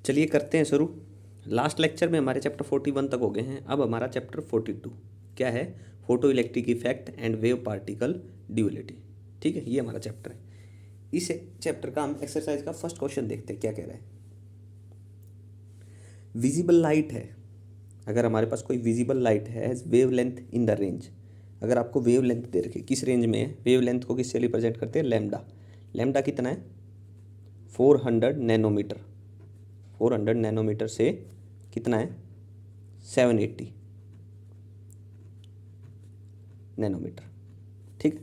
चलिए करते हैं शुरू। लास्ट लेक्चर में हमारे चैप्टर 41 तक हो गए हैं। अब हमारा चैप्टर 42 क्या है? Photo electric effect and wave particle duality. ठीक है, ये हमारा चैप्टर है। इस चैप्टर का हम एक्सरसाइज का फर्स्ट क्वेश्चन देखते हैं क्या कह रहा है। विजिबल लाइट है, अगर हमारे पास कोई विजिबल लाइट है wave length in the range, अगर आपको वेव लेंथ दे रखी, किस रेंज में है, वेव लेंथ को किससे रिप्रेजेंट करते हैं? लैम्डा। लैम्डा कितना है? 400 नैनोमीटर। 400 नैनोमीटर से कितना है? 780 नैनोमीटर। ठीक,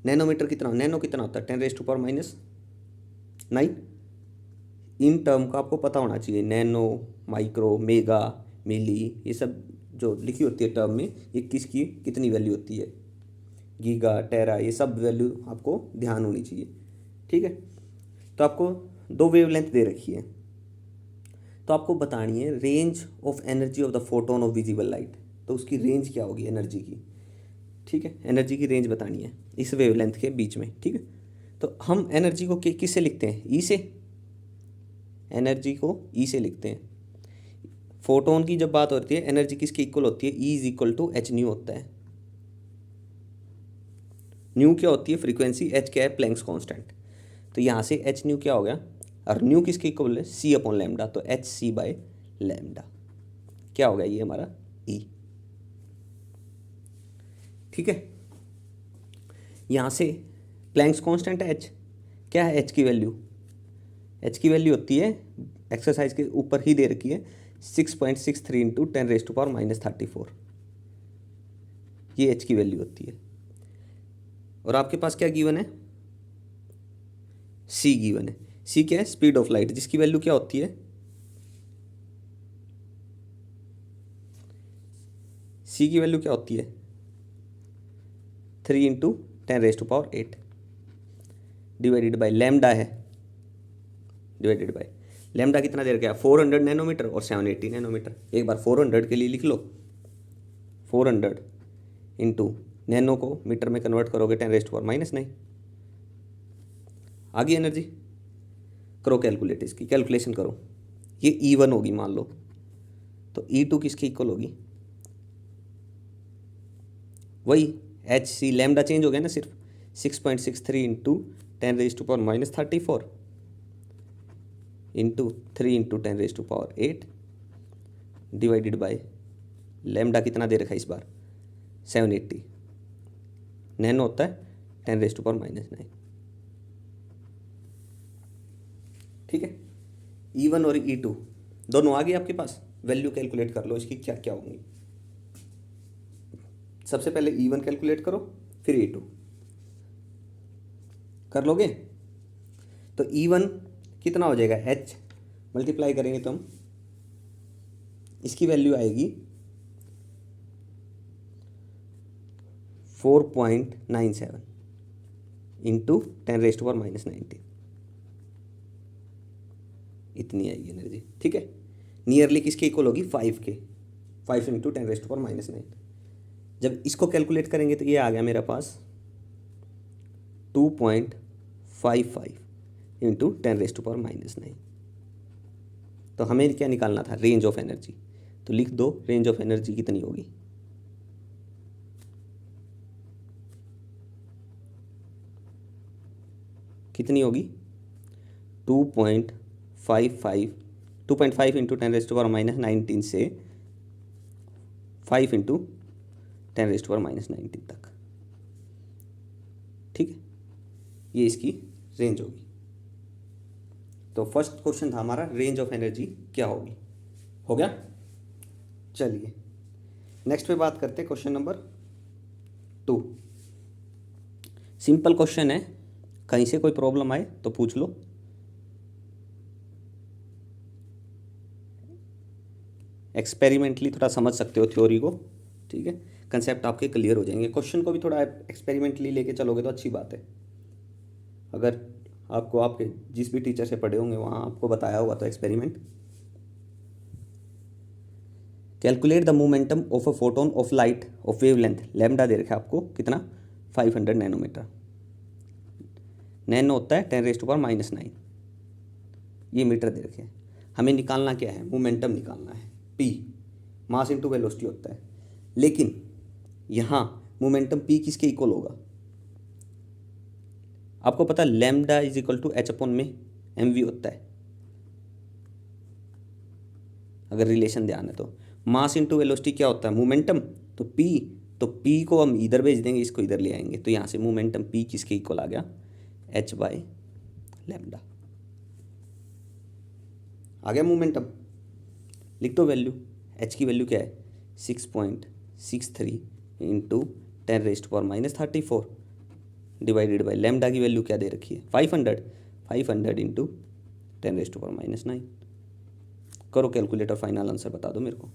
नैनोमीटर कितना, नैनो कितना होता है? 10⁻⁻⁹। इन टर्म का आपको पता होना चाहिए, नैनो, माइक्रो, मेगा, मिली, ये सब जो लिखी होती है टर्म में, ये किसकी कितनी वैल्यू होती है, गीगा, टेरा, ये सब वैल्यू आपको ध्यान होनी चाहिए। ठीक है, तो आपको दो वेवलेंथ दे रखी है, तो आपको बतानी है range of energy of the photon of visible light. तो उसकी रेंज क्या होगी एनर्जी की? ठीक है, एनर्जी की रेंज बतानी है इस वेवलेंथ के बीच में। ठीक है, तो हम एनर्जी को किससे लिखते हैं? ई से। एनर्जी को ई से लिखते हैं। फोटोन की जब बात होती है, एनर्जी किसके इक्वल होती है? E is equal to H nu होता है। न्यू क्या होती है? फ्रीक्वेंसी। एच क्या है? Planck's constant. तो यहाँ से एच न्यू क्या हो गया, और न्यू किसके इक्वल है? सी अपॉन लैम्डा, तो एच सी बाय लैम्डा क्या हो गया? ये हमारा ई। ठीक है, यहाँ से प्लैंक्स कांस्टेंट है एच, क्या है एच की वैल्यू? एच की वैल्यू होती है, एक्सरसाइज के ऊपर ही दे रखी है, 6.63 इंटू 10⁻⁻34। ये एच की वैल्यू होती है। और आपके पास क्या गिवन है? सी गिवन है। सी क्या है? स्पीड ऑफ लाइट, जिसकी वैल्यू क्या होती है? सी की वैल्यू क्या होती है? 3 इंटू 10⁻8 डिवाइडेड बाई लैम्डा है, डिवाइडेड बाई लैम्डा कितना दे रखा है? 400 नैनोमीटर और 780 नैनोमीटर। एक बार 400 के लिए लिख लो, 400 इंटू नैनो को मीटर में कन्वर्ट करोगे 10⁻⁻⁹। आ गई एनर्जी? करो कैलकुलेट, इसकी कैलकुलेशन करो। ये E1 होगी मान लो, तो E2 किसके इक्वल होगी? वही एच सी, लैम्डा चेंज हो गया ना सिर्फ, 6.63 into 10⁻⁻34 into 3 into 10⁻8 divided by lambda कितना दे रखा है इस बार? 780। नैनो होता है 10⁻⁻⁹। ठीक है, E1 और E2 दोनों आ गए आपके पास। वैल्यू कैलकुलेट कर लो इसकी क्या क्या होंगी। सबसे पहले E1 कैलकुलेट करो, फिर E2 कर लोगे। तो E1 कितना हो जाएगा? H मल्टीप्लाई करेंगे तो हम इसकी वैल्यू आएगी 4.97 इंटू 10⁻⁻⁹। इतनी आएगी एनर्जी। ठीक है, नियरली किसके इक्वल होगी? 5 के, 5 इंटू 10⁻⁹। जब इसको कैलकुलेट करेंगे तो ये आ गया मेरे पास 2.55 इंटू 10⁻⁻⁹। तो हमें क्या निकालना था? Range of energy. तो लिख दो रेंज ऑफ एनर्जी कितनी होगी। कितनी होगी? 2.5 इंटू 10⁻⁻⁹ से 5 इंटू 10⁻⁻⁹ तक। ठीक है, ये इसकी रेंज होगी। तो फर्स्ट क्वेश्चन था हमारा रेंज ऑफ एनर्जी क्या होगी। हो गया। चलिए नेक्स्ट पे बात करते हैं, क्वेश्चन नंबर 2। सिंपल क्वेश्चन है, कहीं से कोई प्रॉब्लम आए तो पूछ लो। एक्सपेरिमेंटली थोड़ा समझ सकते हो थ्योरी को। ठीक है, कंसेप्ट आपके क्लियर हो जाएंगे। क्वेश्चन को भी थोड़ा एक्सपेरिमेंटली लेके चलोगे तो अच्छी बात है। अगर आपको आपके जिस भी टीचर से पढ़े होंगे वहाँ आपको बताया हुआ तो experiment. Calculate the momentum of a photon of light of wavelength, lambda दे रखा है आपको कितना? 500 नैनोमीटर। नैनो होता है 10⁻⁹। ये मीटर दे रखे हैं। हमें निकालना क्या है, मोमेंटम निकालना है, p, मास इंटू वेलोसिटी होता है। लेकिन यहाँ मोमेंटम p किसके इक्वल होगा, आपको पता है lambda is equal to H upon m mv होता है, अगर रिलेशन ध्यान है तो। मास इंटू वेलोसिटी क्या होता है, मोमेंटम, तो p को हम इधर भेज देंगे, इसको इधर ले आएंगे, तो यहाँ से मोमेंटम p किसके इक्वल आ गया, h बाय लैम्डा आ गया मोमेंटम। लिख दो वैल्यू, h की वैल्यू क्या है 6.63 इंटू 10⁻⁻34 डिवाइडेड बाई लैम्डा की वैल्यू क्या दे रखी है 500 इंटू 10⁻⁹। करो कैलकुलेटर, फाइनल आंसर बता दो मेरे को।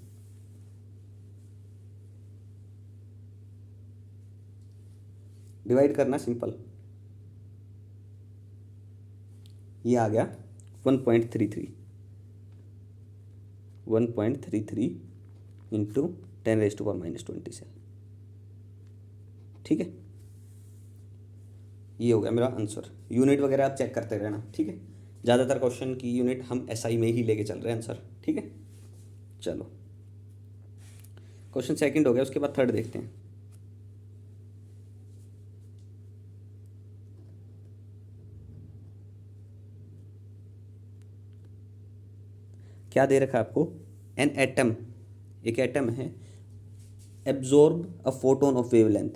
डिवाइड करना सिंपल, ये आ गया 1.33 इंटू 10⁻⁻20 से, ठीक है। ये हो गया मेरा आंसर। यूनिट वगैरह आप चेक करते रहना, ठीक है। ज़्यादातर क्वेश्चन की यूनिट हम एसआई में ही लेके चल रहे हैं आंसर, ठीक है। चलो क्वेश्चन सेकंड हो गया, उसके बाद थर्ड देखते हैं। क्या दे रखा है आपको, एन एटम, एक एटम है, absorb a photon of wavelength,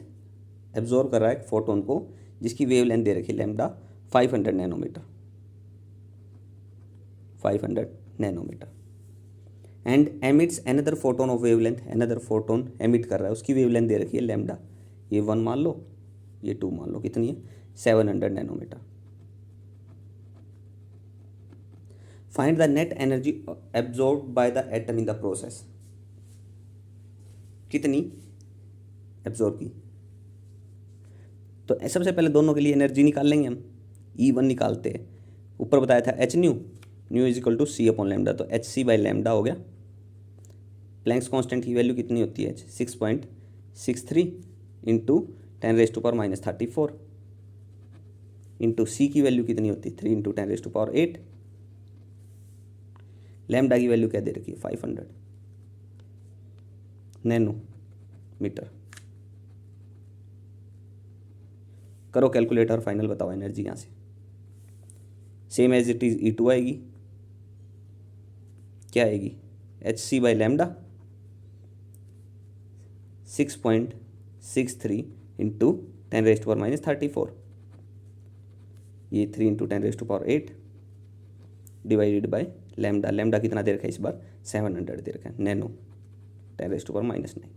absorb कर रहा है एक फोटोन को जिसकी वेवलेंथ दे रखी है lambda 500 nanometre, 500 nanometre, and emits another photon of wavelength, another photon emit कर रहा है, उसकी वेवलेंथ दे रखी है लैम्डा, ये 1 मान लो, ये 2 मान लो, कितनी है 700 nanometre. Find the net energy absorb by the atom in the process, कितनी एब्जॉर्ब की। तो सबसे पहले दोनों के लिए एनर्जी निकाल लेंगे हम, E1 निकालते हैं, ऊपर बताया था H nu is equal to C upon lambda, तो एच सी बाई लैम्डा हो गया। प्लैंक्स कांस्टेंट की वैल्यू कितनी होती है 6.63 इंटू 10⁻⁻34 इंटू सी की वैल्यू कितनी होती है 3 इंटू 10⁸ लैम्डा की वैल्यू क्या दे रखी है 500 नैनोमीटर। करो कैलकुलेटर, फाइनल बताओ एनर्जी यहाँ से। Same as it is E2 आएगी, क्या आएगी H C by lambda 6.63 into 10⁻⁻34, ये 3 into 10⁸ divided by lambda, lambda कितना दे रखा है इस बार 700 दे रखा है, नैनो 10⁻⁹,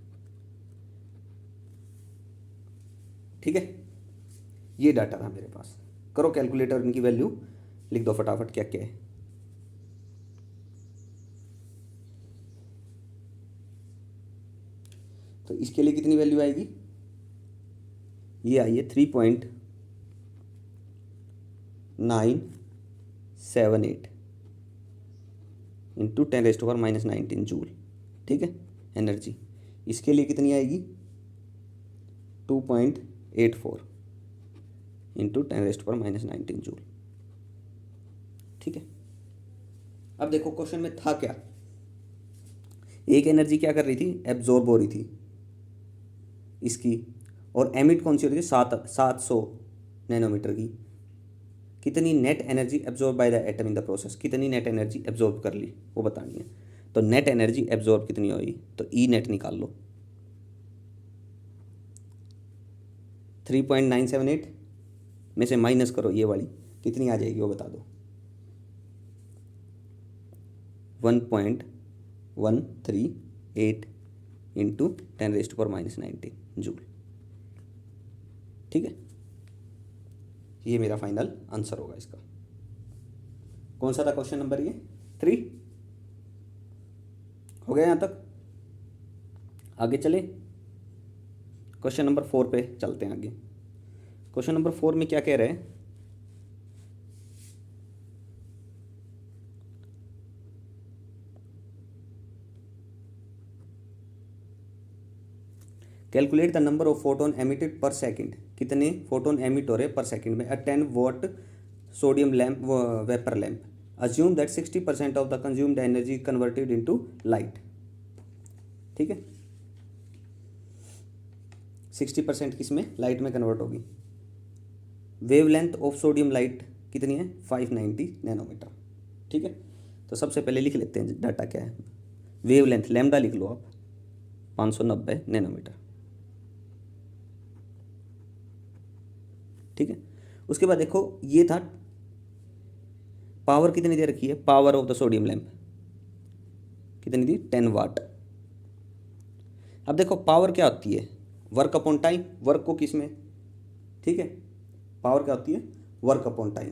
ठीक है। ये डाटा था मेरे पास। करो कैलकुलेटर, इनकी वैल्यू लिख दो फटाफट क्या क्या है। तो इसके लिए कितनी वैल्यू आएगी, ये आई है 3.978 इंटू 10⁻⁻19 जूल, ठीक है एनर्जी। इसके लिए कितनी आएगी 2.84 इंटू 10⁻⁻19 जूल, ठीक है। अब देखो क्वेश्चन में था क्या, एक एनर्जी क्या कर रही थी, एब्जॉर्ब हो रही थी इसकी, और एमिट कौन सी हो रही थी 700 नैनोमीटर की। कितनी net energy absorb by the atom in the process, कितनी नेट एनर्जी एब्जॉर्ब कर ली वो बतानी है। तो नेट एनर्जी एब्जॉर्ब कितनी होगी, तो ई नेट निकाल लो, 3.978 में से माइनस करो ये वाली, कितनी आ जाएगी वो बता दो, 1.138 इंटू 10⁻⁻19 जूल, ठीक है। ये मेरा फाइनल आंसर होगा इसका। कौन सा था क्वेश्चन नंबर, ये 3 हो गया यहाँ तक। आगे चले, क्वेश्चन नंबर 4 पे चलते हैं आगे। क्वेश्चन नंबर 4 में क्या कह रहे हैं, calculate the number of photon emitted पर सेकंड, कितने फोटोन एमिट हो रहे पर सेकंड में। 10 what sodium lamp vapour lamp assume that 60% of the consumed energy converted into light. ठीक है, 60% किसमें, लाइट में कन्वर्ट होगी। वेवलेंथ ऑफ सोडियम लाइट कितनी है, 590 नैनोमीटर। ठीक है, तो सबसे पहले लिख लेते हैं डाटा क्या है। वेवलेंथ लैम्डा लिख लो आप, 590 नैनोमीटर। ठीक है, उसके बाद देखो ये था पावर कितनी दे रखी है, power of the sodium lamp कितनी थी, 10 वाट। अब देखो पावर क्या होती है, वर्क अपॉन टाइम, वर्क को किस में, ठीक है, पावर क्या होती है, वर्क अपॉन टाइम।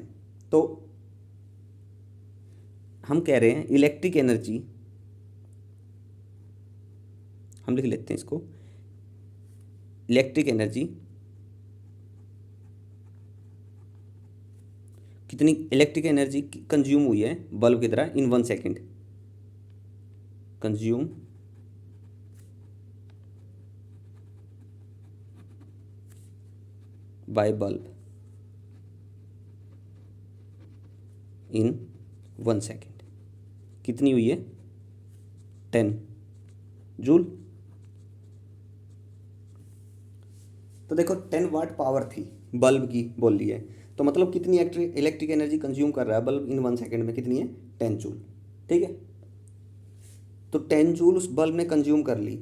तो हम कह रहे हैं इलेक्ट्रिक एनर्जी, हम लिख लेते हैं इसको, इलेक्ट्रिक एनर्जी कितनी, इलेक्ट्रिक एनर्जी कंज्यूम हुई है बल्ब की तरह इन 1 second, consume by bulb in 1 second कितनी हुई है, 10 जूल। तो देखो 10 वाट पावर थी बल्ब की बोल ली है, तो मतलब कितनी इलेक्ट्रिक एनर्जी कंज्यूम कर रहा है बल्ब इन 1 सेकेंड में, कितनी है, 10 जूल। ठीक है, तो 10 जूल उस बल्ब ने कंज्यूम कर ली,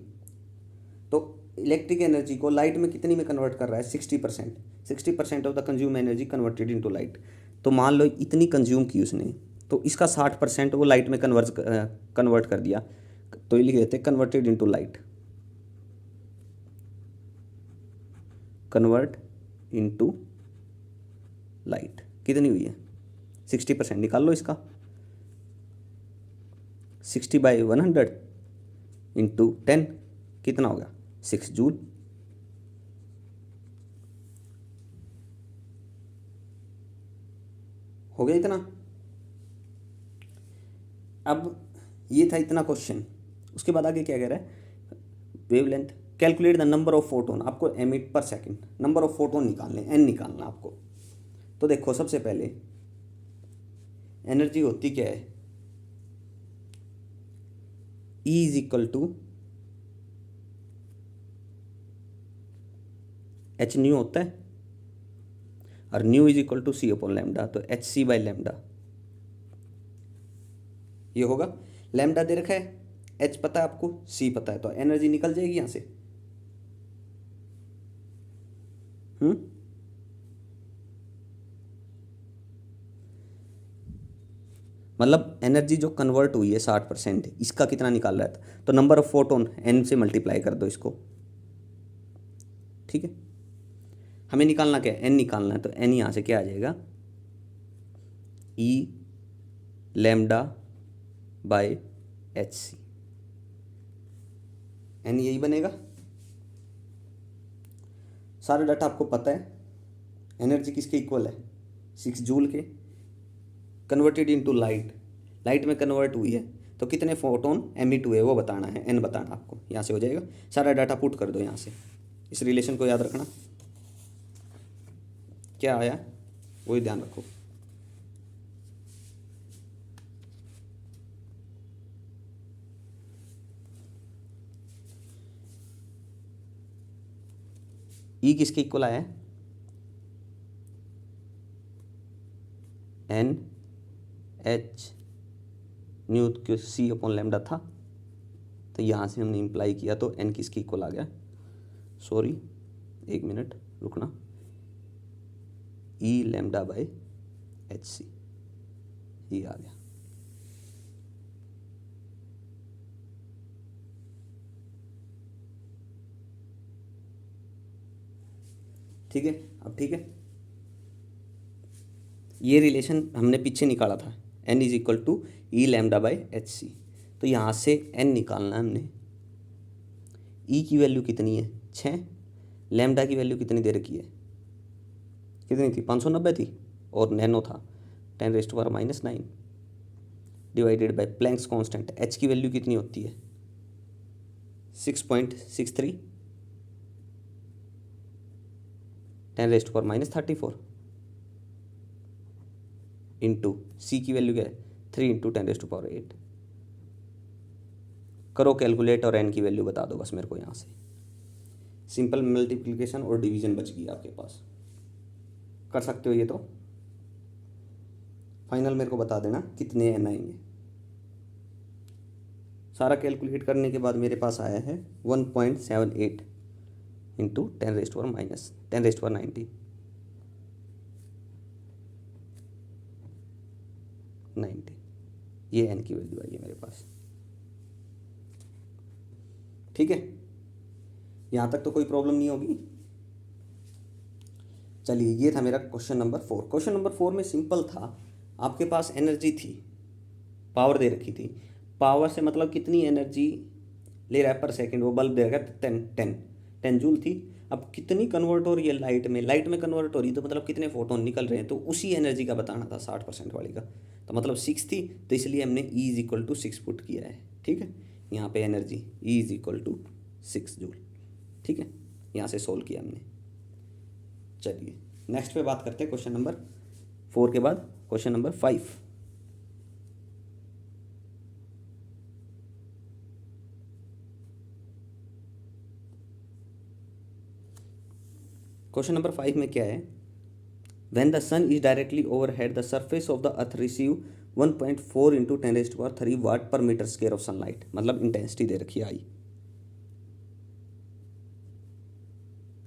तो इलेक्ट्रिक एनर्जी को लाइट में कितनी में कन्वर्ट कर रहा है, 60%। 60% of the consume energy converted into light. तो मान लो इतनी कंज्यूम की उसने, तो इसका 60% वो लाइट में कन्वर्ट कर दिया, तो ये लिख देते हैं converted into light, convert into light कितनी हुई है, 60%। निकाल लो इसका, 60/100 इंटू 10 कितना हो गया, 6 जूल। हो गया इतना। अब ये था इतना क्वेश्चन, उसके बाद आगे क्या कह रहा है, wavelength calculate the number of photon, आपको एमिट पर सेकंड, नंबर ऑफ फोटोन निकालने, एन निकालना आपको। तो देखो सबसे पहले एनर्जी होती क्या है, E is equal to H nu होता है, और nu is equal to C upon lambda, तो एच सी बाई लैम्डा ये होगा। लैम्डा दे रखा है, एच पता है आपको, सी पता है, तो एनर्जी निकल जाएगी यहां से। मतलब एनर्जी जो कन्वर्ट हुई है 60%, इसका कितना निकाल रहा था, तो नंबर ऑफ फोटोन एन से मल्टीप्लाई कर दो इसको। ठीक है, हमें निकालना क्या है, एन निकालना है, तो एन यहाँ से क्या आ जाएगा, E lambda by H C, N यही बनेगा। सारा डाटा आपको पता है, एनर्जी किसके इक्वल है, 6 जूल के, कन्वर्टेड इनटू लाइट, लाइट में कन्वर्ट हुई है, तो कितने फोटोन एमिट हुए वो बताना है, एन बताना आपको, यहाँ से हो जाएगा। सारा डाटा पुट कर दो यहाँ से, इस रिलेशन को याद रखना, क्या आया वही ध्यान रखो। ई किसके इक्वल आया है, एन एच न्यू क्यों सी अपॉन लैम्डा था, तो यहाँ से हमने इम्प्लाई किया, तो एन किसके इक्वल आ गया, सॉरी 1 मिनट रुकना, ई लैम्डा बाय एच सी ये आ गया। ठीक है, अब ठीक है, ये रिलेशन हमने पीछे निकाला था, N is equal to E lambda by H C, तो यहाँ से एन निकालना है हमने। ई की वैल्यू कितनी है, 6, लैम्डा की वैल्यू कितनी दे रखी है, कितनी थी, 590 थी, और नैनो था 10⁻⁻9 divided by Planck's constant, H की वैल्यू कितनी होती है, 6.63 10⁻34 इंटू सी की वैल्यू क्या है, 3 इंटू 10⁸ करो कैलकुलेट और n की वैल्यू बता दो बस मेरे को यहाँ से। सिंपल मल्टीप्लिकेशन और डिवीजन बच गई आपके पास, कर सकते हो ये तो। फाइनल मेरे को बता देना कितने n आएंगे। सारा कैलकुलेट करने के बाद मेरे पास आया है 1.78 इंटू 10⁻90 ये n की वैल्यू आई है मेरे पास। ठीक है, यहाँ तक तो कोई प्रॉब्लम नहीं होगी। चलिए, ये था मेरा क्वेश्चन नंबर 4। क्वेश्चन नंबर 4 में सिंपल था, आपके पास एनर्जी थी, पावर दे रखी थी। पावर से मतलब कितनी एनर्जी ले रहा है पर सेकंड, वो बल्ब दे रखा है 10 जूल थी। अब कितनी कन्वर्ट हो रही है लाइट में कन्वर्ट हो रही है, तो मतलब कितने फोटोन निकल रहे हैं, तो उसी एनर्जी का बताना था 60% वाली का। तो मतलब 6 थी, तो इसलिए हमने E = 6 पुट किया है। ठीक है, यहाँ पे एनर्जी E = 6 जूल। ठीक है, यहाँ से सोल्व किया हमने। चलिए नेक्स्ट पे बात करते हैं क्वेश्चन नंबर 4 के बाद क्वेश्चन नंबर 5। क्वेश्चन नंबर 5 में क्या है, when the sun is directly overhead the surface of the earth receive 1.4 into 10⁻³ watt per metre square of sunlight. मतलब इंटेंसिटी दे रखी है आई,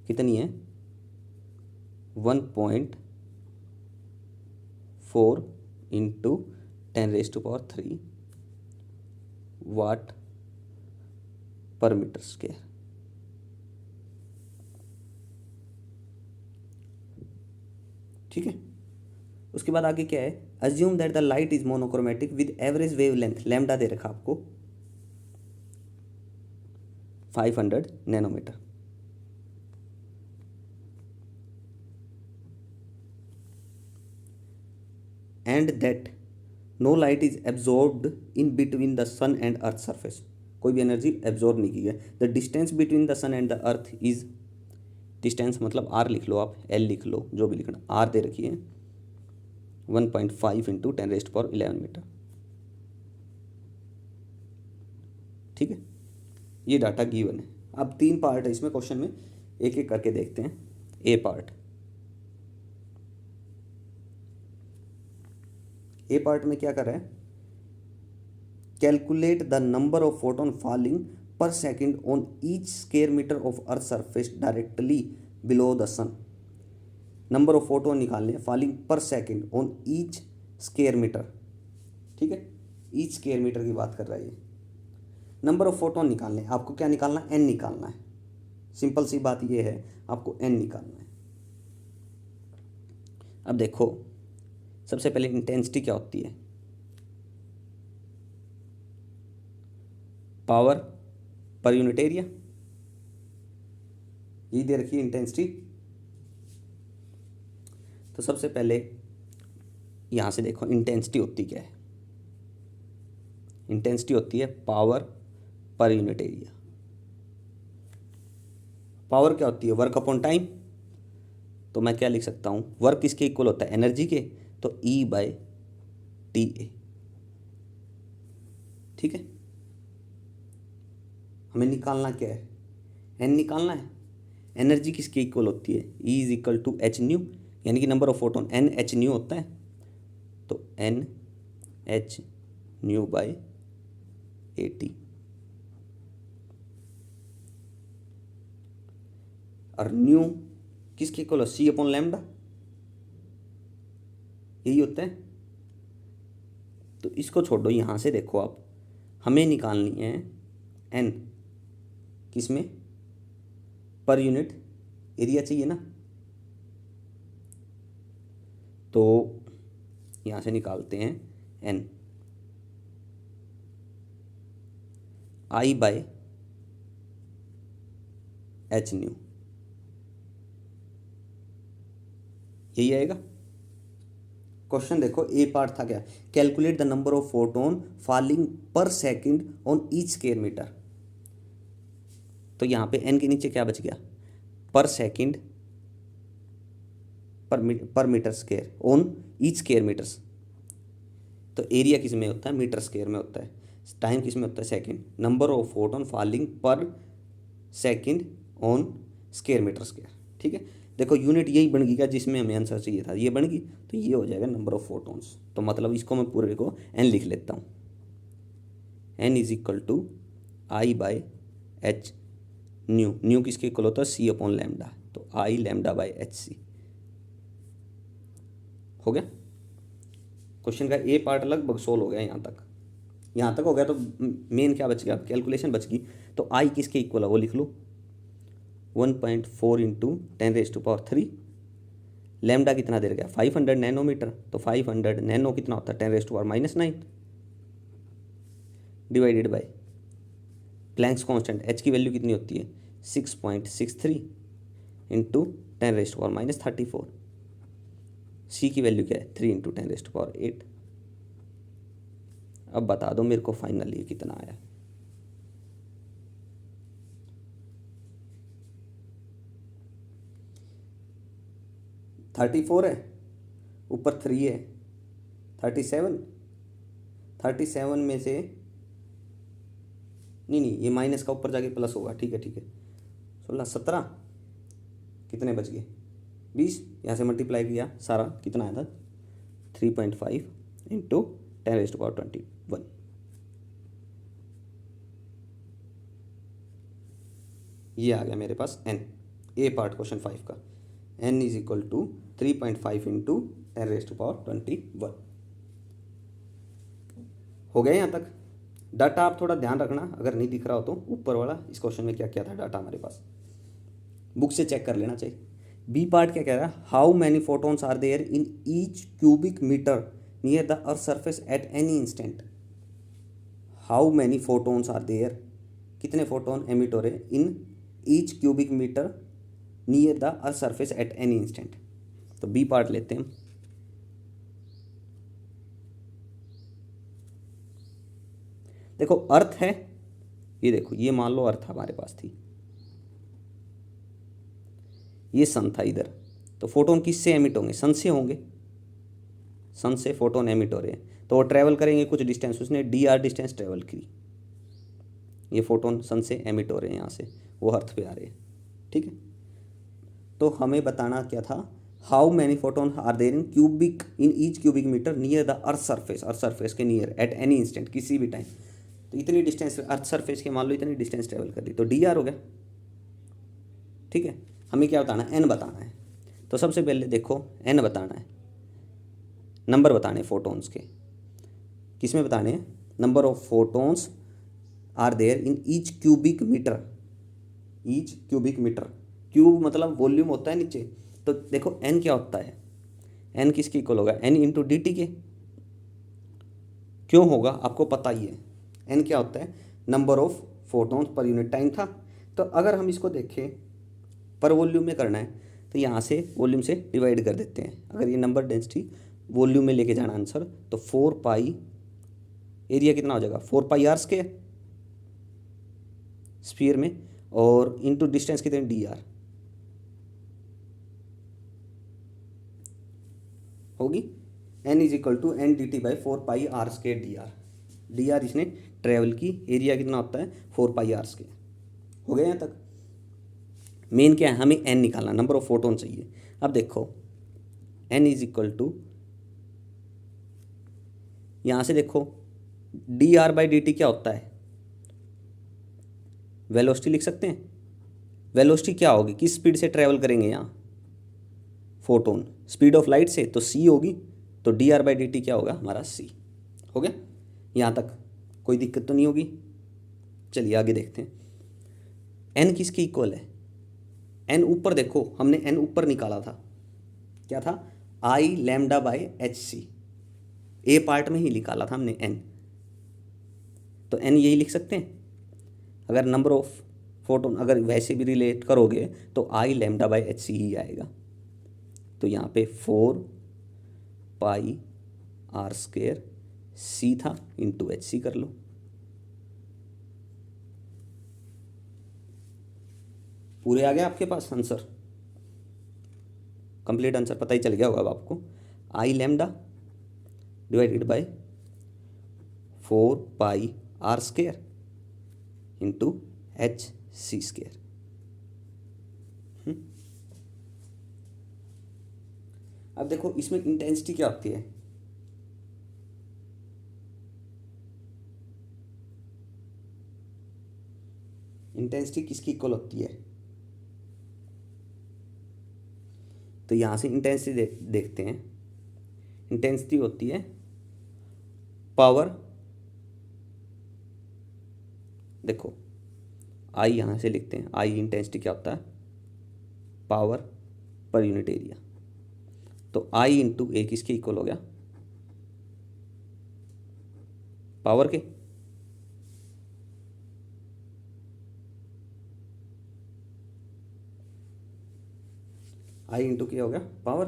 कितनी है 1.4 into 10⁻³ watt per metre square. ठीक है, उसके बाद आगे क्या है, assume that the light is monochromatic with average wavelength lambda दे रखा आपको 500 nanometre. And that no light is absorbed in between the sun and earth surface. कोई भी एनर्जी एब्जॉर्ब नहीं की है। The distance between the sun and the earth is, distance मतलब R लिख लो आप, L लिख लो, जो भी लिखना, R दे रखी है 1.5 इंटू 10⁻11 मीटर। ठीक है, ये डाटा गिवन है। अब 3 पार्ट है इसमें क्वेश्चन में, एक एक करके देखते हैं। ए पार्ट में क्या कर रहा है, calculate the number of photon falling per second on each square metre of earth surface directly below the sun. Number of photon निकालने, falling per second on each square metre. ठीक है, ईच स्क्वायर मीटर की बात कर रहा है ये। Number of photon निकालने, आपको क्या निकालना है, n निकालना है। सिंपल सी बात ये है, आपको n निकालना है। अब देखो, सबसे पहले इंटेंसिटी क्या होती है, पावर पर यूनिट एरिया, ये दे रखी है इंटेंसिटी। तो सबसे पहले यहां से देखो इंटेंसिटी होती क्या है, इंटेंसिटी होती है power per unit area. Power क्या होती है, वर्क अपॉन टाइम। तो मैं क्या लिख सकता हूं, वर्क किसके इक्वल होता है, एनर्जी के, तो E/TA। ठीक है, हमें निकालना क्या है, n निकालना है। एनर्जी किसके इक्वल होती है, E = hν, यानी कि नंबर ऑफ फोटोन nhν होता है, तो nhν/AT। और न्यू किसके इक्वल है, C/λ, यही होता है। तो इसको छोड़ो, यहाँ से देखो आप, हमें निकालनी है n किसमें, पर यूनिट एरिया चाहिए ना। तो यहाँ से निकालते हैं n, I/hν, यही आएगा। क्वेश्चन देखो, ए पार्ट था क्या, calculate the number of photon falling per second on each square metre. तो यहाँ पे n के नीचे क्या बच गया, per second per metre square on each square metres. तो एरिया किस में होता है, मीटर स्क्वायर में होता है। टाइम किस में होता है, second. Number of photon falling per second on square metre square. ठीक है, देखो यूनिट यही बन गई जिसमें हमें आंसर चाहिए था, ये बन गई, तो ये हो जाएगा नंबर ऑफ फोटोन्स। तो मतलब इसको मैं पूरे को एन लिख लेता हूँ, N is equal to I by H nu. Nu किसके इक्वल होता है, सी अपॉन लैम्डा, तो I lambda by H C. हो गया, क्वेश्चन का ए पार्ट लगभग सोल्व हो गया। यहाँ तक हो गया, तो मेन क्या बच गया, कैलकुलेशन बच गई। तो आई किसके इक्वल है वो लिख लो, 1.4 इंटू 10⁻³ लैम्डा कितना दे गया, 500 नैनोमीटर। तो 500 नैनो कितना होता है, 10⁻⁹ divided by Planck's constant H की वैल्यू कितनी होती है, 6.63 इंटू 10⁻34। सी की वैल्यू क्या है, 3 इंटू 10⁸। अब बता दो मेरे को फाइनली कितना आया। थर्टी 4 है, ऊपर 3 है, 37 में से नहीं, ये माइनस का ऊपर जाके प्लस होगा। ठीक है 16 17 कितने बच गए, 20। यहाँ से मल्टीप्लाई किया सारा, कितना आया था, 3.5 इंटू 10⁻21। ये आ गया मेरे पास एन, ए पार्ट क्वेश्चन 5 का। N is equal to 3.5 into 10⁻21। हो गया यहाँ तक। डाटा आप थोड़ा ध्यान रखना, अगर नहीं दिख रहा हो तो ऊपर वाला इस क्वेश्चन में क्या क्या था डाटा हमारे पास, बुक से चेक कर लेना चाहिए। बी पार्ट क्या कह रहा है, how many photons are there in each cubic metre near the earth surface at any instant. How many photons are there, कितने फोटोन एमिट हो रहे in each cubic metre near the earth surface at any instant. तो B part लेते हैं। देखो अर्थ है, ये देखो, ये मान लो अर्थ हमारे पास थी, ये सन था इधर। तो फोटोन किससे एमिट होंगे, सन से होंगे। सन से फोटोन एमिट हो रहे हैं, तो वो ट्रैवल करेंगे कुछ डिस्टेंस, उसने डी डिस्टेंस ट्रैवल की। ये फोटोन सन से एमिट हो रहे हैं, यहाँ से वो अर्थ पे आ रहे हैं। ठीक है, तो हमें बताना क्या था, how many photon are there in each cubic metre near the earth surface, earth surface के नियर एट एनी इंस्टेंट, किसी भी टाइम। तो इतनी डिस्टेंस अर्थ सरफेस के मान लो इतनी डिस्टेंस ट्रेवल कर ली, तो डी आर हो गया। ठीक है, हमें क्या बताना है, एन बताना है। तो सबसे पहले देखो एन बताना है, नंबर बताने फोटोन्स के। किस में बताने हैं, number of photons are there in each cubic metre. Each cubic metre, cube मतलब वॉल्यूम होता है नीचे। तो देखो एन क्या होता है, एन किसके इक्वल होगा, एन इंटू डी टी के। क्यों होगा आपको पता ही है, एन क्या होता है, number of photons per unit time था। तो अगर हम इसको देखें पर वॉल्यूम में करना है, तो यहाँ से वॉल्यूम से डिवाइड कर देते हैं। अगर ये नंबर डेंसिटी वॉल्यूम में लेके जाना आंसर, तो 4 पाई, एरिया कितना हो जाएगा, 4 पाई आर स्क्वायर स्फीयर में, और इंटू डिस्टेंस कितने, डी आर होगी। N is equal to N D T by 4 pi R square D R. D R इसने ट्रेवल की, एरिया कितना होता है 4 पाई आर स्क्वायर। हो गया यहाँ तक। मेन क्या है, हमें एन निकालना, नंबर ऑफ फोटोन चाहिए। अब देखो एन इज इक्वल टू, यहाँ से देखो D R by D T क्या होता है, वेलोसिटी लिख सकते हैं। वेलोसिटी क्या होगी, किस स्पीड से ट्रेवल करेंगे यहाँ फोटोन, स्पीड ऑफ लाइट से, तो सी होगी। तो D R by D T क्या होगा हमारा, सी। हो गया, यहाँ तक कोई दिक्कत तो नहीं होगी। चलिए आगे देखते हैं। एन किसके इक्वल है, एन ऊपर देखो, हमने एन ऊपर निकाला था, क्या था, I lambda by H C. A part में ही निकाला था हमने एन, तो एन यही लिख सकते हैं। अगर नंबर ऑफ फोटोन अगर वैसे भी रिलेट करोगे तो आई लैम्डा बाय एच सी ही आएगा। तो यहाँ पे 4 पाई आर स्क्वायर सी था इंटू एच सी कर लो। पूरे आ गए आपके पास आंसर, कंप्लीट आंसर पता ही चल गया होगा अब आपको। I lambda divided by 4πr² into hc²। अब देखो इसमें इंटेंसिटी क्या होती है, इंटेंसिटी किसकी इक्वल होती है, तो यहाँ से इंटेंसिटी देखते हैं। इंटेंसिटी होती है पावर, देखो आई यहाँ से लिखते हैं, आई इंटेंसिटी क्या होता है, पावर पर यूनिट एरिया। तो आई इंटू ए किसके इक्वल हो गया, पावर के। आई इंटू क्या हो गया, पावर।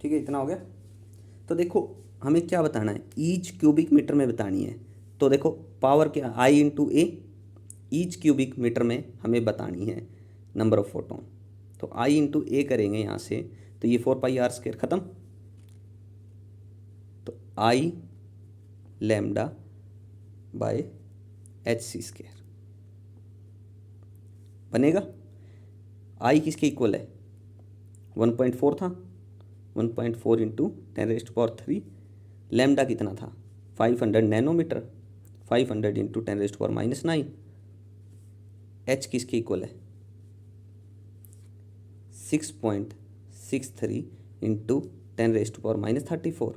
ठीक है, इतना हो गया। तो देखो हमें क्या बताना है, ईच क्यूबिक मीटर में बतानी है। तो देखो पावर क्या, आई इंटू ए, ईच क्यूबिक मीटर में हमें बतानी है नंबर ऑफ फोटोन। तो आई इंटू ए करेंगे यहाँ से, तो ये 4πr² ख़त्म। तो आई लैम्डा बाय hc² बनेगा। आई किसके इक्वल है, 1.4 था, 1.4 इंटू 10⁻³ लैम्डा कितना था, 500 नैनोमीटर, 500 इंटू 10⁻⁹। एच किसके इक्वल है, 6.63 इंटू 10⁻34।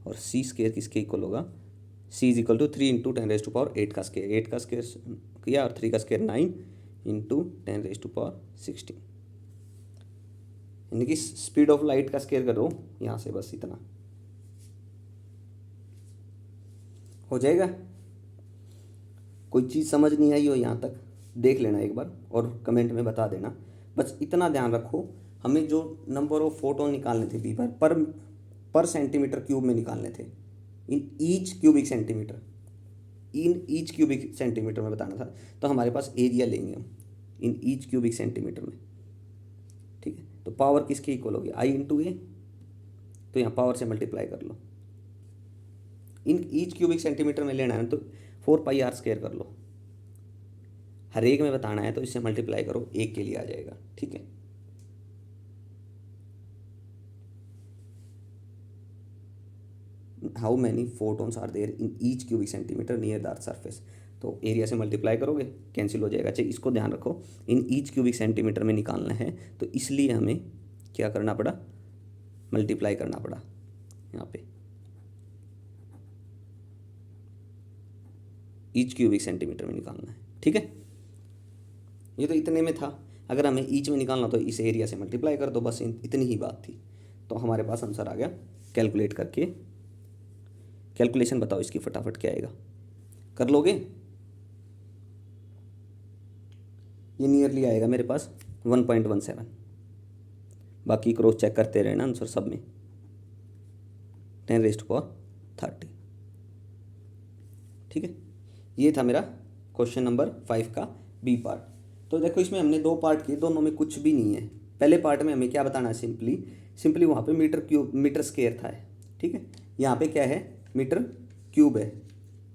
और c² किसके इक्वल होगा, c is equal to 3 into 10⁸ का स्क्वायर, 8 का स्क्वायर किया और 3 का स्क्वायर 9 इंटू 10⁻16। यानी कि स्पीड ऑफ लाइट का स्क्वायर करो यहाँ से, बस इतना हो जाएगा। कोई चीज़ समझ नहीं आई हो यहाँ तक देख लेना एक बार और कमेंट में बता देना। बस इतना ध्यान रखो, हमें जो नंबर ऑफ फोटोन निकालने थे बी पर सेंटीमीटर क्यूब में निकालने थे, इन ईच क्यूबिक सेंटीमीटर, इन ईच क्यूबिक सेंटीमीटर में बताना था। तो हमारे पास एरिया लेंगे हम इन ईच क्यूबिक सेंटीमीटर में। ठीक है, तो पावर किसके इक्वल होगी, आई इंटू ए, तो यहाँ पावर से मल्टीप्लाई कर लो। इन ईच क्यूबिक सेंटीमीटर में लेना है तो 4πr² कर लो, हर एक में बताना है तो इससे मल्टीप्लाई करो, एक के लिए आ जाएगा। ठीक है, how many photons are there in each cubic centimetre near the earth surface. तो एरिया से मल्टीप्लाई करोगे, कैंसिल हो जाएगा। चाहिए इसको ध्यान रखो, इन ईच क्यूबिक सेंटीमीटर में निकालना है तो इसलिए हमें क्या करना पड़ा, मल्टीप्लाई करना पड़ा यहाँ पे ईच क्यूबिक सेंटीमीटर में निकालना है। ठीक है, ये तो इतने में था, अगर हमें ईच में निकालना तो इस एरिया से मल्टीप्लाई कर दो, बस इतनी ही बात थी। तो हमारे पास आंसर आ गया। कैलकुलेट करके कैलकुलेशन बताओ इसकी फटाफट क्या आएगा, कर लोगे। ये नियरली आएगा मेरे पास 1.17। बाकी क्रॉस चेक करते रहना आंसर सब में, 10⁻30। ठीक है, ये था मेरा क्वेश्चन नंबर 5 का बी पार्ट। तो देखो इसमें हमने 2 पार्ट किए, दोनों में कुछ भी नहीं है। पहले पार्ट में हमें क्या बताना है, सिंपली वहाँ पे मीटर स्क्वायर था। ठीक है, यहाँ पे क्या है, मीटर क्यूब है।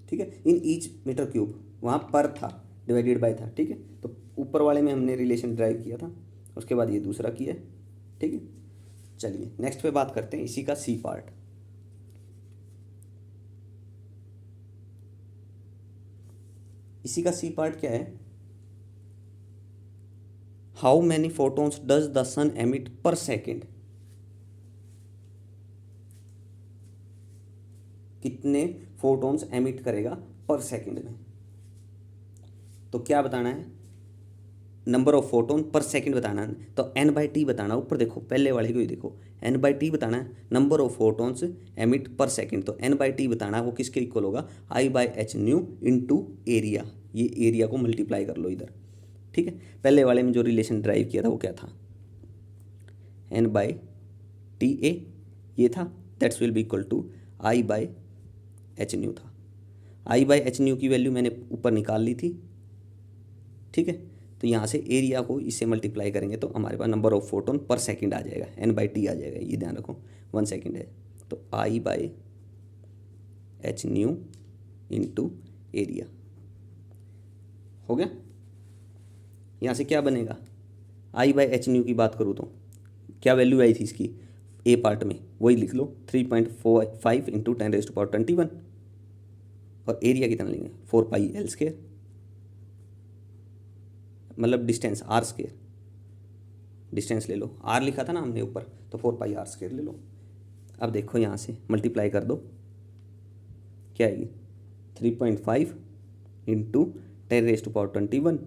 ठीक है, इन ईच मीटर क्यूब वहाँ पर था, डिवाइडेड बाय था। ठीक है, तो ऊपर वाले में हमने रिलेशन ड्राइव किया था, उसके बाद ये दूसरा किया है। ठीक है, चलिए नेक्स्ट पे बात करते हैं इसी का सी पार्ट। इसी का सी पार्ट क्या है, how many photons does the sun emit per second. कितने फोटोन्स एमिट करेगा पर सेकेंड में। तो क्या बताना है, number of photon per second बताना है। तो n/t बताना, ऊपर देखो पहले वाले को ही देखो, n/t बताना है, नंबर ऑफ फोटोन्स एमिट पर सेकंड। तो n/t बताना वो किसके इक्वल होगा, I/h न्यू इंटू एरिया। ये एरिया को मल्टीप्लाई कर लो इधर। ठीक है, पहले वाले में जो रिलेशन ड्राइव किया था वो क्या था, n/ta ये था, that's will be equal to I/h nu था। I/h न्यू की वैल्यू मैंने ऊपर निकाल ली थी। ठीक है, तो यहाँ से एरिया को इससे मल्टीप्लाई करेंगे तो हमारे पास number of photon per second आ जाएगा, n/t आ जाएगा, ये ध्यान रखो 1 सेकंड है। तो I/h न्यू इंटू एरिया हो गया। यहाँ से क्या बनेगा, I/h न्यू की बात करूँ तो क्या वैल्यू आई थी इसकी ए पार्ट में, वही लिख लो 3.45 इंटू 10⁻21 और एरिया कितना लेंगे 4πl², मतलब डिस्टेंस r², डिस्टेंस ले लो, r लिखा था ना हमने ऊपर, तो 4πr² ले लो। अब देखो यहाँ से मल्टीप्लाई कर दो, क्या आएगी 3.5 इंटू 10⁻21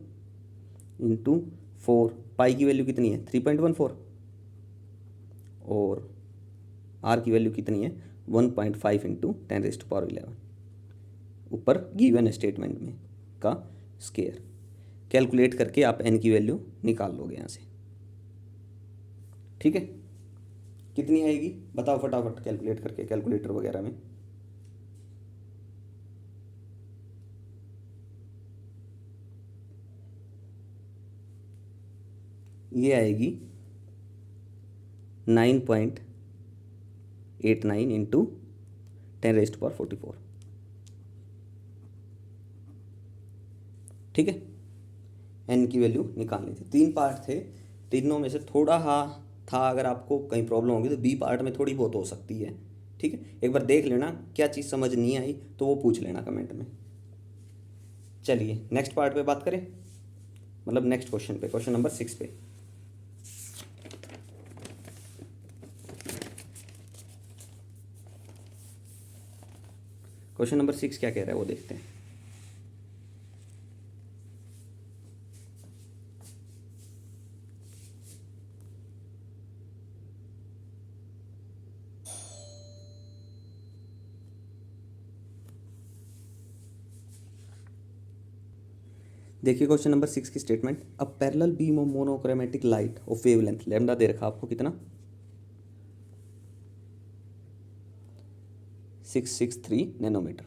इंटू 4, पाई की वैल्यू कितनी है 3.14 और r की वैल्यू कितनी है 1.5 इंटू 10⁻11 ऊपर गिवन स्टेटमेंट में का स्क्वायर। कैलकुलेट करके आप n की वैल्यू निकाल लोगे यहाँ से, ठीक है। कितनी आएगी बताओ फटाफट कैलकुलेट करके कैलकुलेटर वगैरह में। ये आएगी 9.89 इंटू 10⁻44, ठीक है। n की वैल्यू निकालनी थी, 3 पार्ट थे, तीनों में से थोड़ा था, अगर आपको कहीं प्रॉब्लम होगी तो बी पार्ट में थोड़ी बहुत हो सकती है, ठीक है। एक बार देख लेना, क्या चीज़ समझ नहीं आई तो वो पूछ लेना कमेंट में। चलिए नेक्स्ट पार्ट पे बात करें, मतलब नेक्स्ट क्वेश्चन पे, क्वेश्चन नंबर 6 पे। क्वेश्चन नंबर 6 क्या कह रहा है वो देखते हैं। देखिए क्वेश्चन नंबर 6 की statement, a parallel beam of monochromatic light of wavelength lambda दे रखा आपको कितना 663 नैनोमीटर,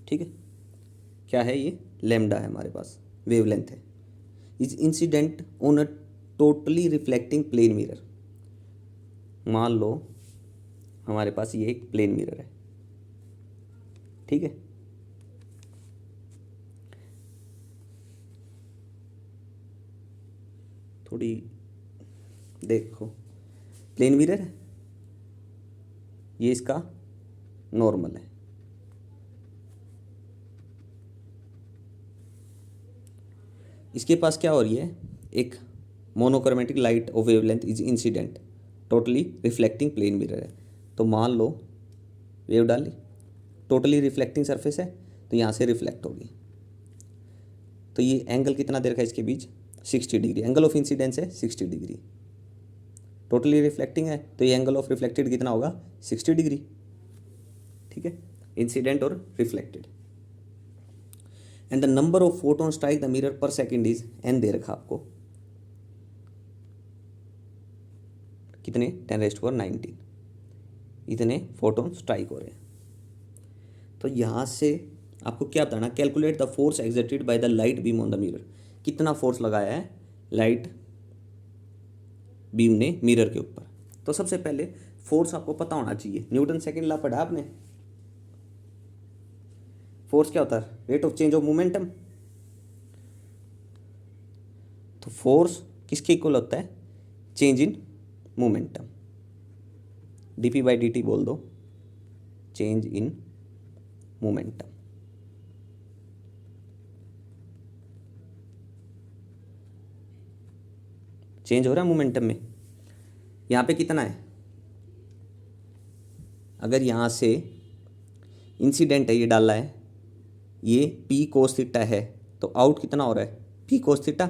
ठीक है। क्या है ये लैम्डा है हमारे पास, वेवलेंथ है। Is incident on a totally reflecting plane mirror, मान लो हमारे पास ये एक प्लेन मिरर है, ठीक है। थोड़ी देखो, प्लेन मिरर है, ये इसका नॉर्मल है, इसके पास क्या हो रही है, एक monochromatic light of wavelength is incident totally reflecting plane mirror है। तो मान लो वेव डाली, टोटली रिफ्लेक्टिंग सरफेस है तो यहाँ से रिफ्लेक्ट होगी, तो ये एंगल कितना दे रखा है इसके बीच 60 डिग्री, एंगल ऑफ इंसिडेंस है 60 डिग्री। टोटली रिफ्लेक्टिंग है तो ये एंगल ऑफ रिफ्लेक्टेड कितना होगा 60 डिग्री, ठीक है, इंसिडेंट और reflected. And the number of photon strike the mirror पर सेकेंड इज n दे रखा आपको कितने 10⁻19, इतने फोटोन स्ट्राइक हो रहे हैं। तो यहाँ से आपको क्या बताना, calculate the force exerted by the light beam on the mirror, कितना फोर्स लगाया है लाइट बीम ने मिरर के ऊपर। तो सबसे पहले फोर्स आपको पता होना चाहिए, न्यूटन सेकंड लॉ पढ़ा आपने। फोर्स क्या होता है, rate of change of momentum. तो फोर्स किसके इक्वल होता है, चेंज इन मोमेंटम, dp/dt बोल दो, चेंज इन मोमेंटम। चेंज हो रहा है मोमेंटम में, यहाँ पे कितना है, अगर यहाँ से इंसिडेंट है ये डाला है, ये p cos थीटा है, तो आउट कितना हो रहा है p cos थीटा।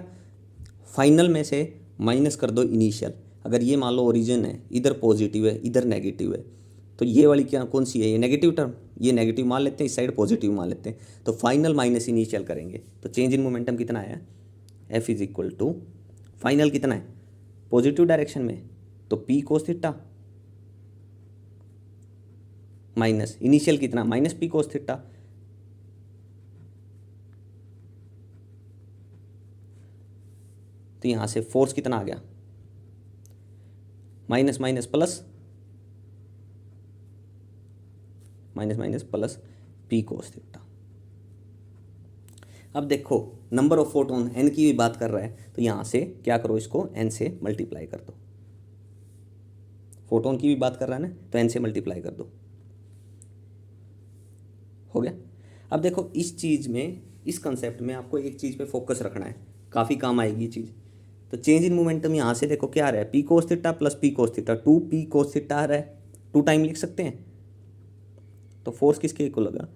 फाइनल में से माइनस कर दो इनिशियल, अगर ये मान लो ओरिजिन है, इधर पॉजिटिव है इधर नेगेटिव है, तो ये वाली क्या कौन सी है, ये नेगेटिव टर्म, ये नेगेटिव मान लेते हैं, इस साइड पॉजिटिव मान लेते हैं, तो फाइनल माइनस इनिशियल करेंगे तो चेंज इन मोमेंटम कितना आया, F is equal to final कितना है पॉजिटिव डायरेक्शन में, तो p cos theta minus initial कितना माइनस p cos थीटा, तो यहाँ से फोर्स कितना आ गया, minus minus plus, minus minus plus P cos theta. अब देखो नंबर ऑफ फोटोन एन की भी बात कर रहा है, तो यहाँ से क्या करो, इसको एन से मल्टीप्लाई कर दो। फोटोन की भी बात कर रहा है ना, तो एन से मल्टीप्लाई कर दो, हो गया। अब देखो इस चीज़ में, इस कंसेप्ट में आपको एक चीज़ पे फोकस रखना है, काफ़ी काम आएगी ये चीज़। तो चेंज इन मोमेंटम यहाँ से देखो क्या आ रहा है, P cos theta plus P cos theta, 2 P cos theta आ रहा है, 2 टाइम लिख सकते हैं। तो फोर्स किसके इक्वल होगा,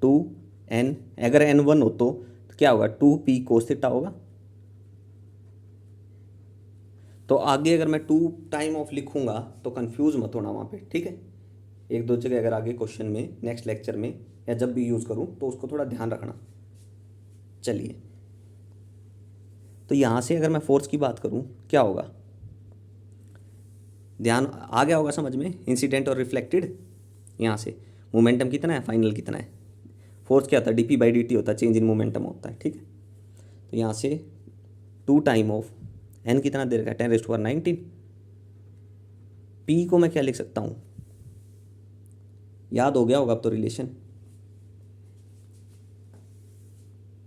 2 एन, अगर एन 1 हो तो क्या होगा, 2 पी कोस थीटा होगा। तो आगे अगर मैं 2 टाइम ऑफ लिखूंगा तो कंफ्यूज मत होना वहाँ पे, ठीक है। एक दो जगह अगर आगे क्वेश्चन में, नेक्स्ट लेक्चर में या जब भी यूज़ करूँ तो उसको थोड़ा ध्यान रखना। चलिए, तो यहाँ से अगर मैं फोर्स की बात करूँ क्या होगा, ध्यान आ गया होगा समझ में, इंसिडेंट और रिफ्लेक्टेड। यहाँ से मोमेंटम कितना है, फाइनल कितना है, फोर्स क्या होता है, dp बाई dt होता है, चेंज इन मोमेंटम होता है, ठीक है। तो यहाँ से 2 टाइम ऑफ एन कितना दे रखा है, 10⁻19। पी को मैं क्या लिख सकता हूँ, याद हो गया होगा अब तो रिलेशन,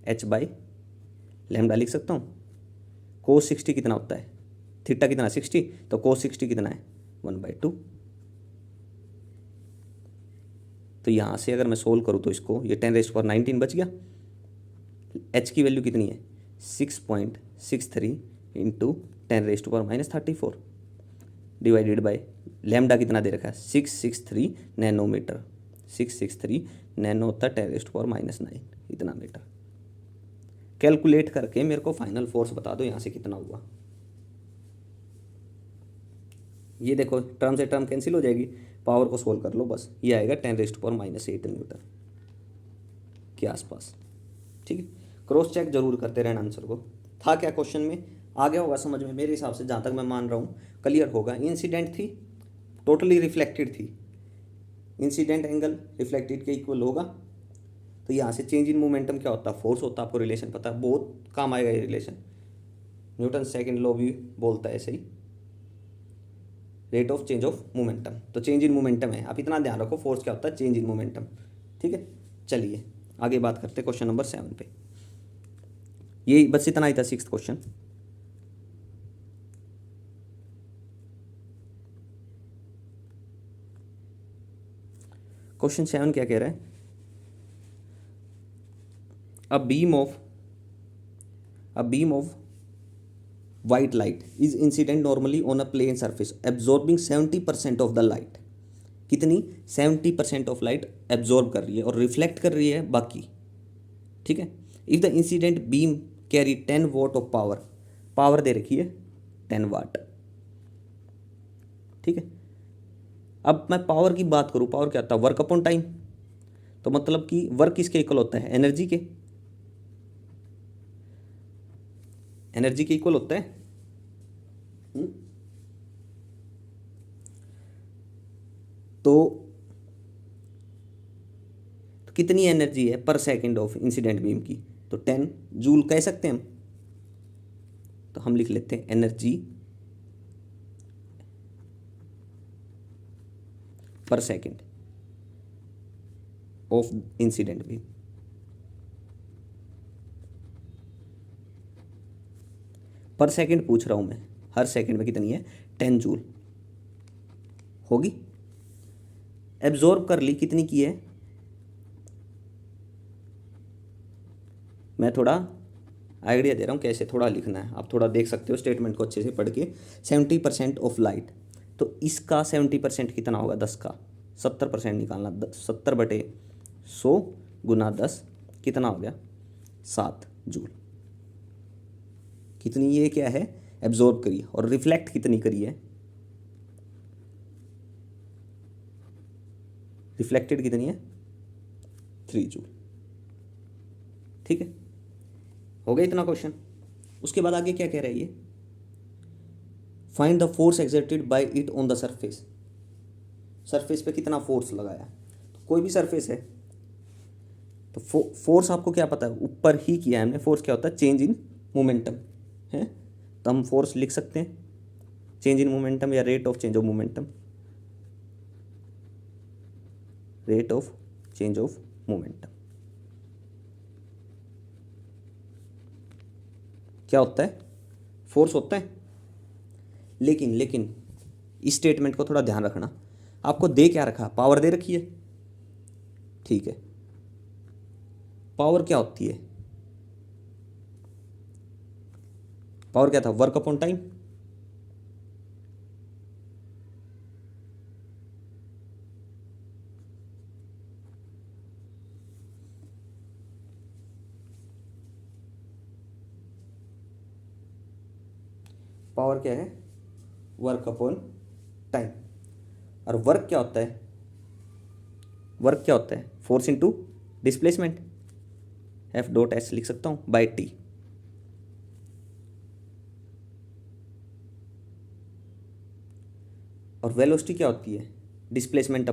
h बाई लैम्डा लिख सकता हूँ। कोस 60 कितना होता है, थीटा कितना 60, तो कोस 60 कितना है 1/2। तो यहाँ से अगर मैं सोल्व करूँ तो इसको, ये 10⁻19 बच गया। h की वैल्यू कितनी है, 6.63 इंटू 10⁻34 डिवाइडेड बाय लैम्डा कितना दे रखा है, 663 नैनोमीटर, 663 नैनो होता है 10⁻9 इतना मीटर। कैलकुलेट करके मेरे को फाइनल फोर्स बता दो यहाँ से कितना हुआ। ये देखो टर्म से टर्म कैंसिल हो जाएगी, पावर को सोल्व कर लो बस, ये आएगा 10⁻8 न्यूटन के आसपास, ठीक है। क्रॉस चेक जरूर करते रहना आंसर को। था क्या क्वेश्चन में, आ गया होगा समझ में मेरे हिसाब से, जहाँ तक मैं मान रहा हूँ क्लियर होगा। इंसिडेंट थी, टोटली रिफ्लेक्टेड थी, इंसिडेंट एंगल रिफ्लेक्टेड के इक्वल होगा। तो यहाँ से चेंज इन मोमेंटम क्या होता है, फोर्स होता है, आपको रिलेशन पता है, बहुत काम आएगा ये रिलेशन, न्यूटन सेकंड लॉ भी बोलता है ऐसे ही, rate of change of momentum. तो चेंज इन मोमेंटम है, आप इतना ध्यान रखो, फोर्स क्या होता है, चेंज इन मोमेंटम, ठीक है। चलिए आगे बात करते हैं क्वेश्चन नंबर 7 पे। ये बस इतना ही था, 6th क्वेश्चन। क्वेश्चन 7 क्या कह रहा है, a beam of white light is incident normally on a plane surface absorbing 70% of the light। कितनी, 70% ऑफ लाइट एब्जॉर्ब कर रही है और रिफ्लेक्ट कर रही है बाकी, ठीक है। If the incident beam carry 10 watt of power, power दे रखी है 10 वाट, ठीक है। अब मैं पावर की बात करूँ, पावर क्या होता है, वर्क अपॉन टाइम। तो मतलब कि वर्क किसके इक्वल होता है, एनर्जी के, एनर्जी के इक्वल होता है। तो कितनी एनर्जी है पर सेकंड ऑफ इंसिडेंट बीम की, तो 10 जूल कह सकते हैं हम। तो हम लिख लेते हैं एनर्जी पर सेकंड ऑफ इंसिडेंट बीम। पर सेकंड पूछ रहा हूं मैं, हर सेकंड में कितनी है, 10 जूल होगी। एब्जॉर्ब कर ली कितनी की है, मैं थोड़ा आइडिया दे रहा हूँ कैसे थोड़ा लिखना है, आप थोड़ा देख सकते हो स्टेटमेंट को अच्छे से पढ़ के। 70% ऑफ लाइट, तो इसका 70% कितना होगा, 10 का 70% निकालना, 70/100 गुना 10 कितना हो गया, 7 जूल। कितनी ये क्या है, एब्जॉर्ब करी, और रिफ्लेक्ट कितनी करी है, रिफ्लेक्टेड कितनी है, 3 जूल, ठीक है। हो गया इतना क्वेश्चन। उसके बाद आगे क्या कह रहा है ये, find the force exerted by it on the surface. Surface पे कितना फोर्स लगाया, तो कोई भी सरफेस है तो फोर्स आपको क्या पता है, ऊपर ही किया है हमने। फोर्स क्या होता है, चेंज इन मोमेंटम है, तो हम फोर्स लिख सकते हैं चेंज इन मोमेंटम या rate of change of momentum, rate of change of momentum क्या होता है, फोर्स होता है। लेकिन इस स्टेटमेंट को थोड़ा ध्यान रखना, आपको दे क्या रखा, पावर दे रखी है, ठीक है। पावर क्या होती है, पावर क्या था, वर्क अपॉन टाइम। पावर क्या है, वर्क अपॉन टाइम। और वर्क क्या होता है, वर्क क्या होता है, force into displacement, F dot S लिख सकता हूं बाय टी। और वेलोसिटी क्या होती है, displacement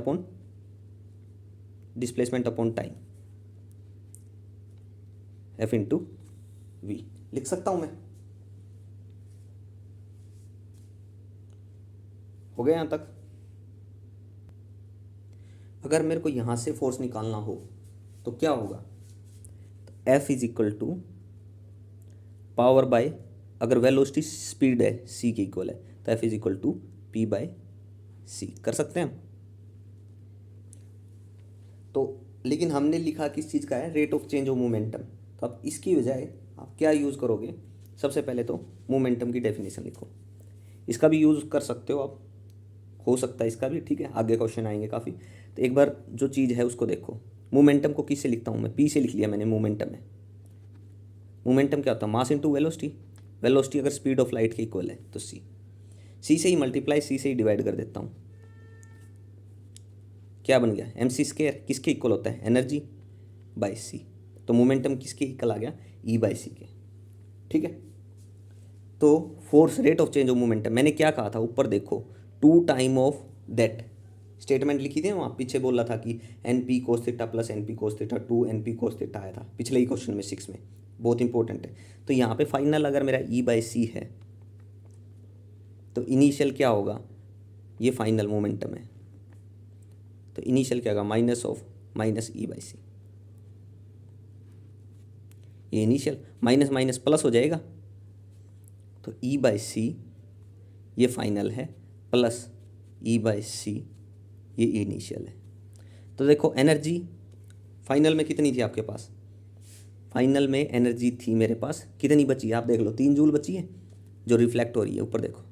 upon time, F into V लिख सकता हूं मैं। हो गया यहां तक। अगर मेरे को यहां से फोर्स निकालना हो तो क्या होगा, तो F is equal to power by, अगर वेलोसिटी स्पीड है सी के इक्वल है तो F is equal to P by C कर सकते हैं हम। तो लेकिन हमने लिखा किस चीज़ का है, rate of change of momentum. तो अब इसकी बजाय आप क्या यूज़ करोगे, सबसे पहले तो मोमेंटम की डेफिनेशन लिखो। इसका भी यूज़ कर सकते हो आप, हो सकता है इसका भी, ठीक है, आगे क्वेश्चन आएंगे काफ़ी। तो एक बार जो चीज़ है उसको देखो। मोमेंटम को किससे लिखता हूँ मैं, पी से लिख लिया मैंने मोमेंटम में। मोमेंटम क्या होता है, मास इंटू वेलोसिटी। वेलोसिटी अगर स्पीड ऑफ लाइट के इक्वल है तो सी से ही मल्टीप्लाई, सी से ही डिवाइड कर देता हूँ। क्या बन गया, एम सी स्क्वायर किसके इक्वल होता है, एनर्जी बाय सी। तो मोमेंटम किसके इक्वल आ गया, ई बाय सी के, ठीक है। तो force rate of change of momentum, मैंने क्या कहा था ऊपर देखो, two time of that statement लिखी थी वहाँ पीछे, बोल रहा था कि N P cos theta plus N P cos theta, two N P cos theta आया था पिछले ही क्वेश्चन में 6 में, बहुत इंपॉर्टेंट है। तो यहाँ पे फाइनल अगर मेरा ई बाय सी है तो इनिशियल क्या होगा, ये फाइनल मोमेंटम है, तो इनिशियल क्या होगा, माइनस ई बाय सी। ये इनिशियल माइनस माइनस प्लस हो जाएगा, तो ई बाय सी ये फाइनल है, प्लस ई बाय सी ये इनिशियल है। तो देखो एनर्जी फाइनल में कितनी थी आपके पास, फाइनल में एनर्जी थी मेरे पास कितनी बची है, आप देख लो 3 जूल बची है जो रिफ्लेक्ट हो रही है, ऊपर देखो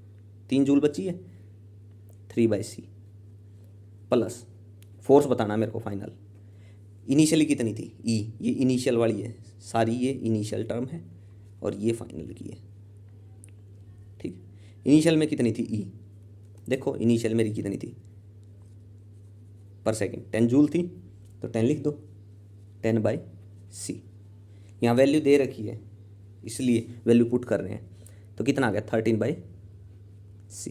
3 जूल बची है, 3/c प्लस फोर्स बताना मेरे को फाइनल, इनिशियली कितनी थी ई, ये इनिशियल वाली है सारी, ये इनिशियल टर्म है और ये फाइनल की है, ठीक। इनिशियल में कितनी थी ई, देखो इनिशियल मेरी कितनी थी पर सेकेंड, 10 जूल थी, तो 10 लिख दो, 10/c। यहाँ वैल्यू दे रखी है इसलिए वैल्यू पुट कर रहे हैं, तो कितना आ गया 13/c।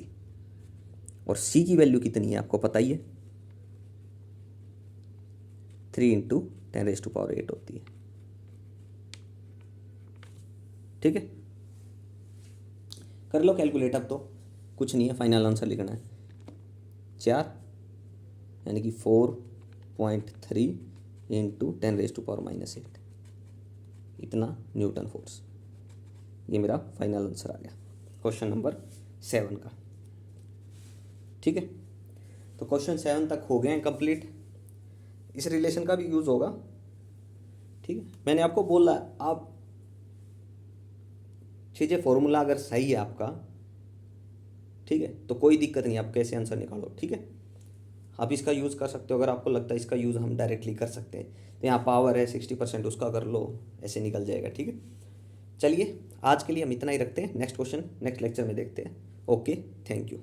और c की वैल्यू कितनी है आपको पता ही है, 3 × 10⁸ होती है, ठीक है। कर लो कैलकुलेट, अब तो कुछ नहीं है, फाइनल आंसर लिखना है 4 यानी कि 4.3 × 10⁻⁻8 इतना न्यूटन फोर्स। ये मेरा फाइनल आंसर आ गया क्वेश्चन नंबर 7 का, ठीक है। तो क्वेश्चन 7 तक हो गए हैं कंप्लीट, इस रिलेशन का भी यूज़ होगा, ठीक है। मैंने आपको बोला आप चीज़ें फॉर्मूला अगर सही है आपका, ठीक है, तो कोई दिक्कत नहीं, आप कैसे आंसर निकालो, ठीक है। आप इसका यूज़ कर सकते हो, अगर आपको लगता है इसका यूज़ हम डायरेक्टली कर सकते हैं, तो यहाँ पावर है 60%, उसका कर लो, ऐसे निकल जाएगा, ठीक है। चलिए आज के लिए हम इतना ही रखते हैं, नेक्स्ट क्वेश्चन नेक्स्ट लेक्चर में देखते हैं। Okay, thank you.